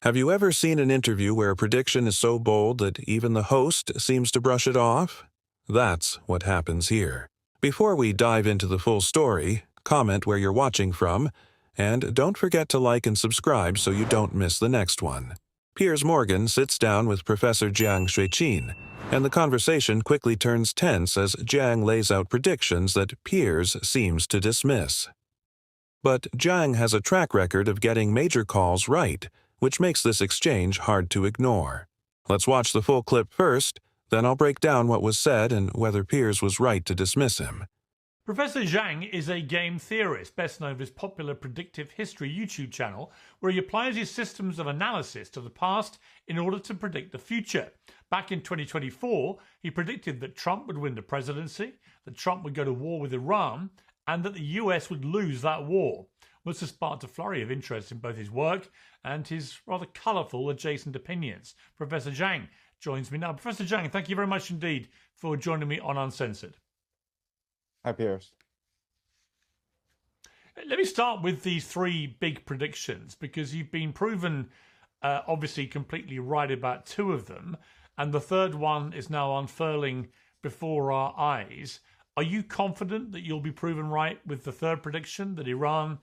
Have you ever seen an interview where a prediction is so bold that even the host seems to brush it off? That's what happens here. Before we dive into the full story, comment where you're watching from, and don't forget to like and subscribe so you don't miss the next one. Piers Morgan sits down with Professor Jiang Xueqin, and the conversation quickly turns tense as Jiang lays out predictions that Piers seems to dismiss. But Jiang has a track record of getting major calls right, which makes this exchange hard to ignore. Let's watch the full clip first, then I'll break down what was said and whether Piers was right to dismiss him. Professor Jiang is a game theorist, best known for his popular predictive history YouTube channel, where he applies his systems of analysis to the past in order to predict the future. Back in 2024, he predicted that Trump would win the presidency, that Trump would go to war with Iran, and that the US would lose that war. This has sparked a flurry of interest in both his work and his rather colourful adjacent opinions. Professor Jiang joins me now. Professor Jiang, thank you very much indeed for joining me on Uncensored. Hi, Piers. Let me start with these three big predictions, because you've been proven obviously completely right about two of them, and the third one is now unfurling before our eyes. Are you confident that you'll be proven right with the third prediction, that Iran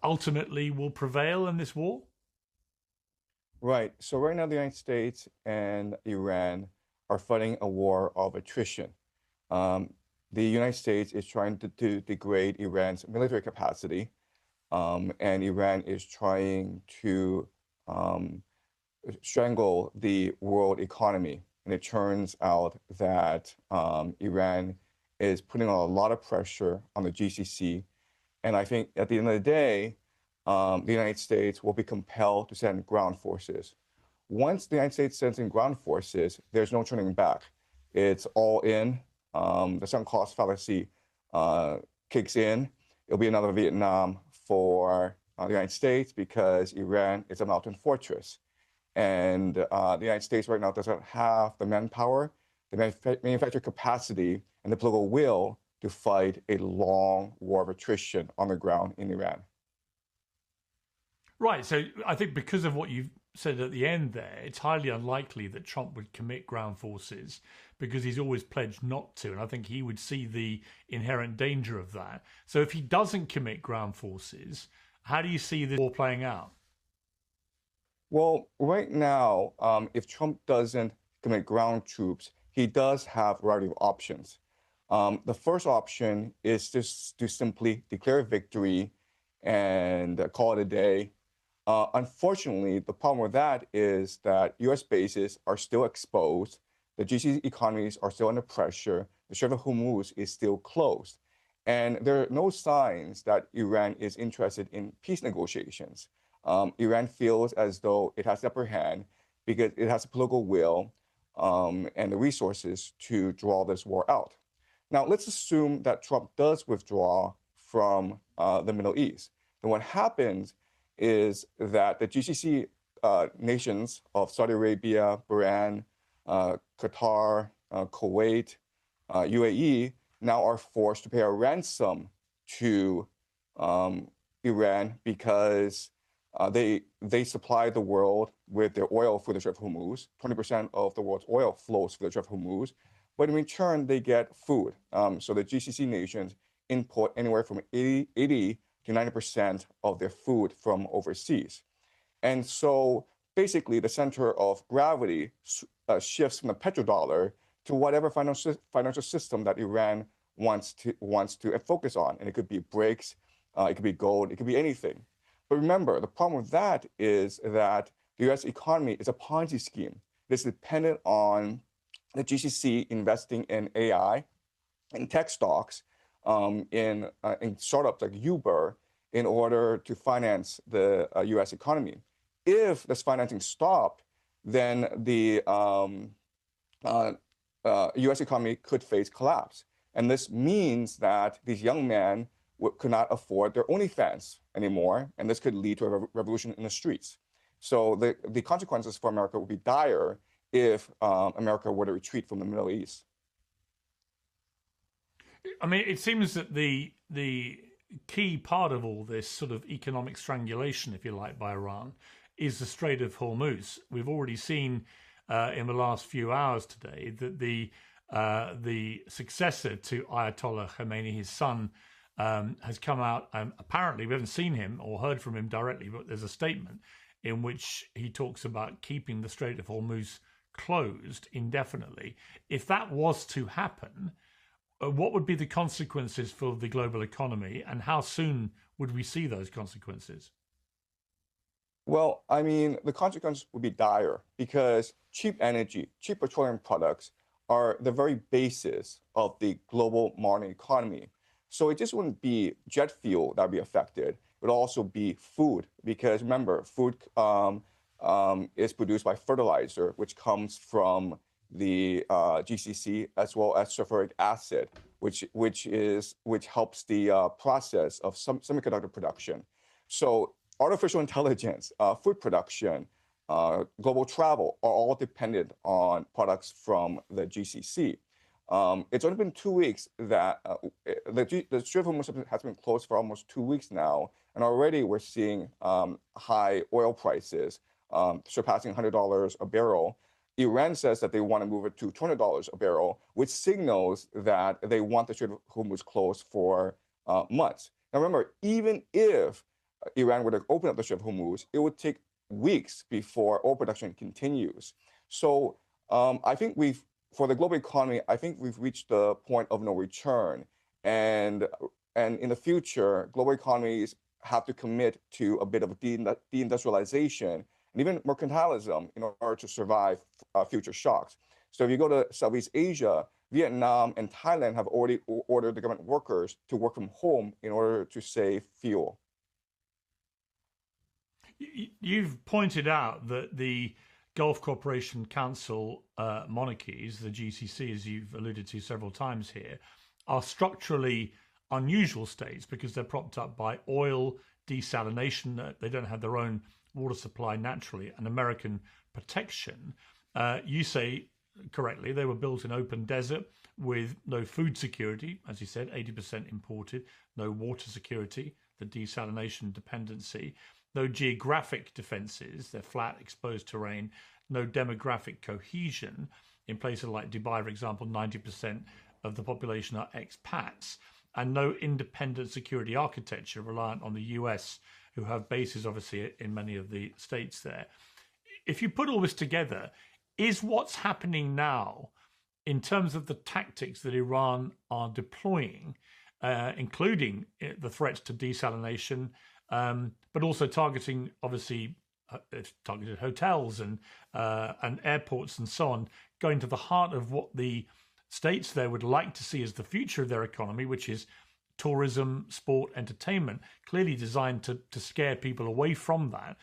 ultimately will prevail in this war? Right. So right now, the United States and Iran are fighting a war of attrition. The United States is trying to degrade Iran's military capacity, and Iran is trying to strangle the world economy. And it turns out that Iran is putting a lot of pressure on the GCC. And I think at the end of the day, the United States will be compelled to send ground forces. Once the United States sends in ground forces, there's no turning back. It's all in. The sunk cost fallacy kicks in. It'll be another Vietnam for the United States, because Iran is a mountain fortress. And the United States right now doesn't have the manpower, the manufacturing capacity, and the political will to fight a long war of attrition on the ground in Iran. Right. So I think because of what you've said at the end there, it's highly unlikely that Trump would commit ground forces, because he's always pledged not to. And I think he would see the inherent danger of that. So if he doesn't commit ground forces, how do you see this war playing out? Well, right now, if Trump doesn't commit ground troops, he does have a variety of options. The first option is just to simply declare victory and call it a day. Unfortunately, the problem with that is that U.S. bases are still exposed. The GCC economies are still under pressure. The Strait of Hormuz is still closed. And there are no signs that Iran is interested in peace negotiations. Iran feels as though it has the upper hand because it has the political will and the resources to draw this war out. Now, let's assume that Trump does withdraw from the Middle East. Then what happens is that the GCC nations of Saudi Arabia, Bahrain, Qatar, Kuwait, UAE now are forced to pay a ransom to Iran, because they supply the world with their oil through the Strait of Hormuz. 20% of the world's oil flows through the Strait of Hormuz. But in return, they get food. So the GCC nations import anywhere from 80 to 90% of their food from overseas. And so basically the center of gravity shifts from the petrodollar to whatever financial system that Iran wants to focus on. And it could be BRICS, it could be gold, it could be anything. But remember, the problem with that is that the US economy is a Ponzi scheme. It's dependent on the GCC investing in AI and tech stocks, in startups like Uber, in order to finance the US economy. If this financing stopped, then the US economy could face collapse. And this means that these young men could not afford their OnlyFans anymore, and this could lead to a revolution in the streets. So the consequences for America would be dire if America were to retreat from the Middle East. I mean, it seems that the key part of all this sort of economic strangulation, if you like, by Iran is the Strait of Hormuz. We've already seen in the last few hours today that the successor to Ayatollah Khomeini, his son, has come out. Apparently, we haven't seen him or heard from him directly, but there's a statement in which he talks about keeping the Strait of Hormuz closed indefinitely. If that was to happen, what would be the consequences for the global economy, and how soon would we see those consequences? Well, I mean, the consequences would be dire because cheap energy, cheap petroleum products are the very basis of the global modern economy. So it just wouldn't be jet fuel that would be affected. It would also be food because remember, food is produced by fertilizer, which comes from the GCC as well as sulfuric acid, which helps the process of some semiconductor production. So artificial intelligence, food production, global travel are all dependent on products from the GCC. It's only been 2 weeks that the Strait of Hormuz has been closed for almost 2 weeks now, and already we're seeing high oil prices surpassing $100 a barrel. Iran says that they want to move it to $200 a barrel, which signals that they want the Strait of Hormuz closed for months. Now remember, even if Iran were to open up the Strait of Hormuz, it would take weeks before oil production continues. So I think for the global economy, I think we've reached the point of no return. And in the future, global economies have to commit to a bit of deindustrialization and even mercantilism in order to survive future shocks. So if you go to Southeast Asia, Vietnam and Thailand have already ordered the government workers to work from home in order to save fuel. You've pointed out that the Gulf Cooperation Council monarchies, the GCC, as you've alluded to several times here, are structurally unusual states because they're propped up by oil, desalination. They don't have their own water supply naturally, and American protection. You say correctly, they were built in open desert with no food security, as you said, 80% imported, no water security, the desalination dependency, no geographic defenses, they're flat, exposed terrain, no demographic cohesion. In places like Dubai, for example, 90% of the population are expats, and no independent security architecture reliant on the US, who have bases obviously in many of the states there. If you put all this together, is what's happening now in terms of the tactics that Iran are deploying, including the threats to desalination, but also targeting, obviously, targeted hotels and airports and so on, going to the heart of what the states there would like to see as the future of their economy, which is tourism, sport, entertainment, clearly designed to scare people away from that.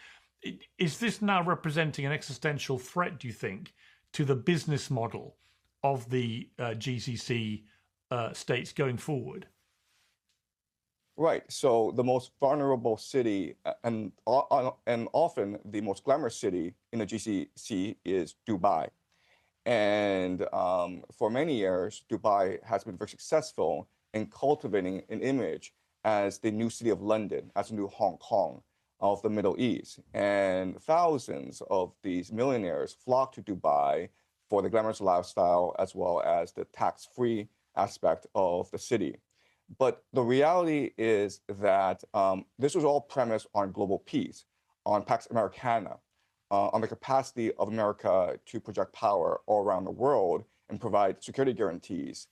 Is this now representing an existential threat, do you think, to the business model of the GCC states going forward? Right. So the most vulnerable city and often the most glamorous city in the GCC is Dubai. And for many years, Dubai has been very successful in cultivating an image as the new city of London, as the new Hong Kong of the Middle East. And thousands of these millionaires flock to Dubai for the glamorous lifestyle as well as the tax-free aspect of the city. But the reality is that this was all premised on global peace, on Pax Americana, on the capacity of America to project power all around the world and provide security guarantees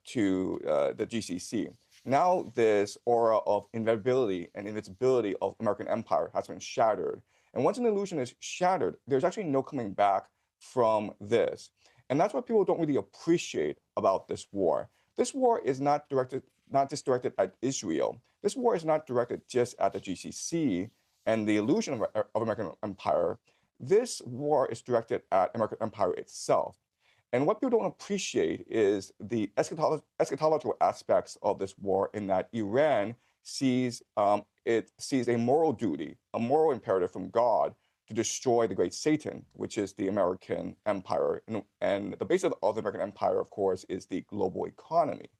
to the GCC. Now this aura of inevitability and invincibility of American empire has been shattered. And once an illusion is shattered, there's actually no coming back from this. And that's what people don't really appreciate about this war. This war is not just directed at Israel. This war is not directed just at the GCC and the illusion of American empire. This war is directed at American empire itself. And what people don't appreciate is the eschatological aspects of this war, in that Iran sees a moral duty, a moral imperative from God to destroy the great Satan, which is the American empire. And the base of the American empire, of course, is the global economy.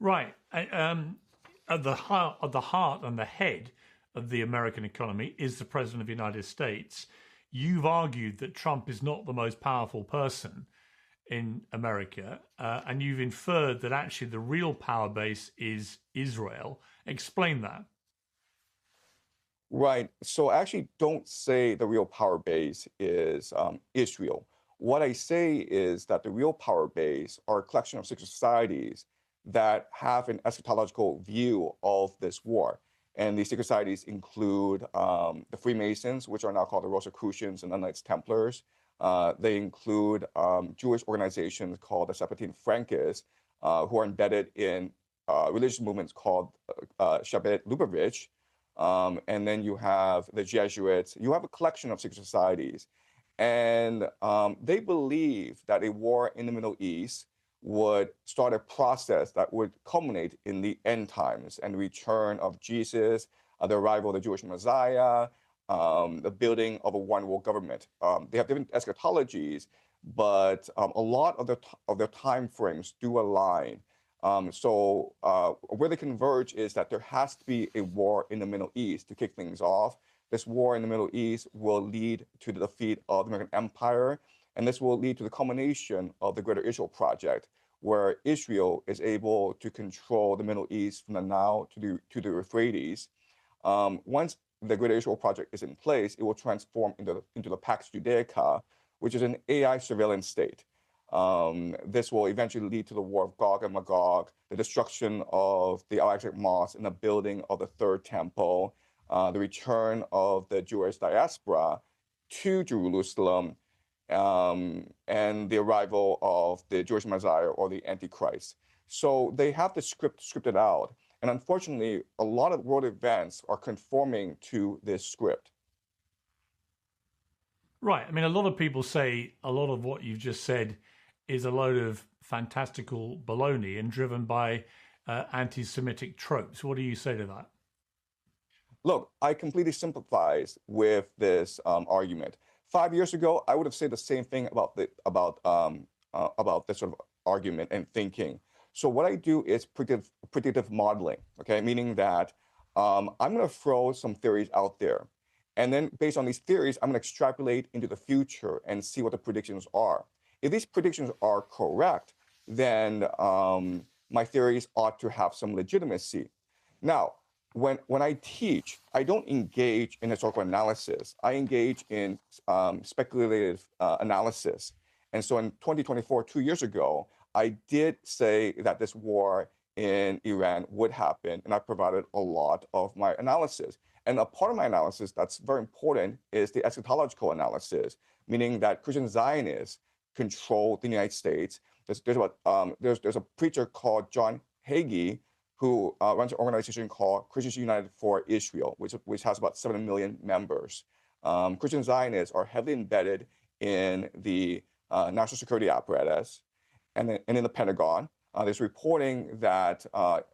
Right. At the heart and the head of the American economy is the President of the United States. You've argued that Trump is not the most powerful person in America, and you've inferred that actually the real power base is Israel. Explain that. Right. So I actually don't say the real power base is Israel. What I say is that the real power base are a collection of secret societies that have an eschatological view of this war. And these secret societies include the Freemasons, which are now called the Rosicrucians and the Knights Templars. They include Jewish organizations called the Sephardim Frankists, who are embedded in religious movements called Shabbat Lubavitch. And then you have the Jesuits. You have a collection of secret societies. And they believe that a war in the Middle East would start a process that would culminate in the end times and the return of Jesus, the arrival of the Jewish Messiah, the building of a one world government. They have different eschatologies, but a lot of their time frames do align. So where they converge is that there has to be a war in the Middle East to kick things off. This war in the Middle East will lead to the defeat of the American Empire, and this will lead to the culmination of the Greater Israel Project, where Israel is able to control the Middle East from the Nile to the Euphrates. Once the Greater Israel Project is in place, it will transform into the Pax Judaica, which is an AI surveillance state. This will eventually lead to the war of Gog and Magog, the destruction of the Al-Aqsa Mosque and the building of the Third Temple, the return of the Jewish diaspora to Jerusalem, and the arrival of the Jewish Messiah or the Antichrist. So they have the scripted out. And unfortunately, a lot of world events are conforming to this script. Right. I mean, a lot of people say a lot of what you've just said is a load of fantastical baloney and driven by anti-Semitic tropes. What do you say to that? Look, I completely sympathize with this argument. 5 years ago, I would have said the same thing about this sort of argument and thinking. So what I do is predictive modeling, okay? Meaning that I'm going to throw some theories out there. And then based on these theories, I'm going to extrapolate into the future and see what the predictions are. If these predictions are correct, then my theories ought to have some legitimacy. Now, when I teach, I don't engage in historical analysis. I engage in speculative analysis. And so in 2024, 2 years ago, I did say that this war in Iran would happen, and I provided a lot of my analysis. And a part of my analysis that's very important is the eschatological analysis, meaning that Christian Zionists control the United States. There's a preacher called John Hagee who runs an organization called Christians United for Israel, which has about 7 million members. Christian Zionists are heavily embedded in the national security apparatus and in the Pentagon. There's reporting that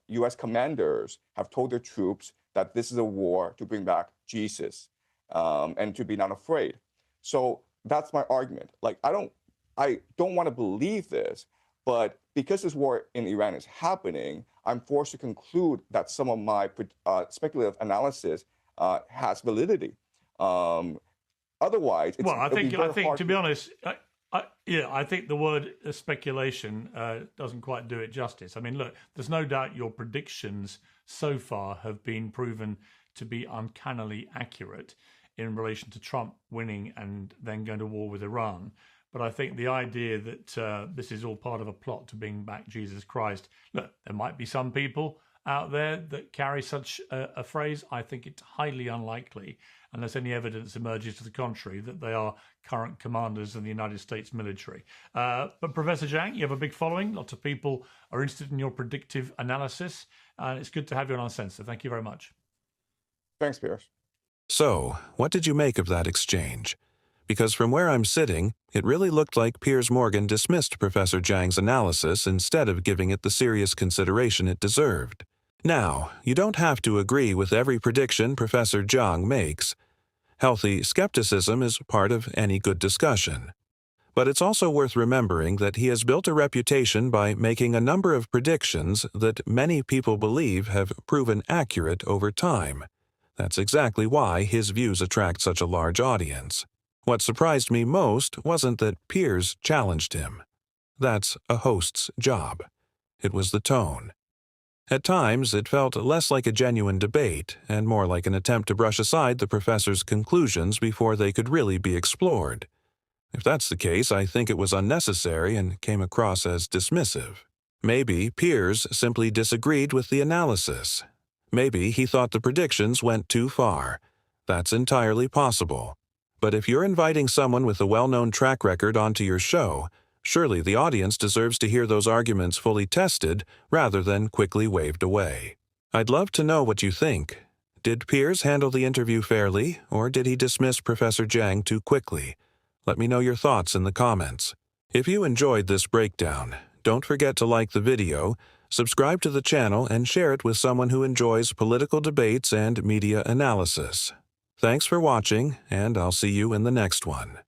U.S. commanders have told their troops that this is a war to bring back Jesus and to be not afraid. So that's my argument. Like, I don't want to believe this, but because this war in Iran is happening, I'm forced to conclude that some of my speculative analysis has validity. Otherwise, I think to be honest, I think the word speculation doesn't quite do it justice. I mean, look, there's no doubt your predictions so far have been proven to be uncannily accurate in relation to Trump winning and then going to war with Iran. But I think the idea that this is all part of a plot to bring back Jesus Christ, look, there might be some people out there that carry such a phrase. I think it's highly unlikely, unless any evidence emerges to the contrary, that they are current commanders in the United States military. But Professor Jiang, you have a big following. Lots of people are interested in your predictive analysis. It's good to have you on Uncensored. Thank you very much. Thanks, Piers. So, what did you make of that exchange? Because from where I'm sitting, it really looked like Piers Morgan dismissed Professor Jiang's analysis instead of giving it the serious consideration it deserved. Now, you don't have to agree with every prediction Professor Jiang makes. Healthy skepticism is part of any good discussion. But it's also worth remembering that he has built a reputation by making a number of predictions that many people believe have proven accurate over time. That's exactly why his views attract such a large audience. What surprised me most wasn't that Piers challenged him. That's a host's job. It was the tone. At times, it felt less like a genuine debate and more like an attempt to brush aside the professor's conclusions before they could really be explored. If that's the case, I think it was unnecessary and came across as dismissive. Maybe Piers simply disagreed with the analysis. Maybe he thought the predictions went too far. That's entirely possible. But if you're inviting someone with a well-known track record onto your show, surely the audience deserves to hear those arguments fully tested rather than quickly waved away. I'd love to know what you think. Did Piers handle the interview fairly, or did he dismiss Professor Jiang too quickly? Let me know your thoughts in the comments. If you enjoyed this breakdown, don't forget to like the video, subscribe to the channel, and share it with someone who enjoys political debates and media analysis. Thanks for watching, and I'll see you in the next one.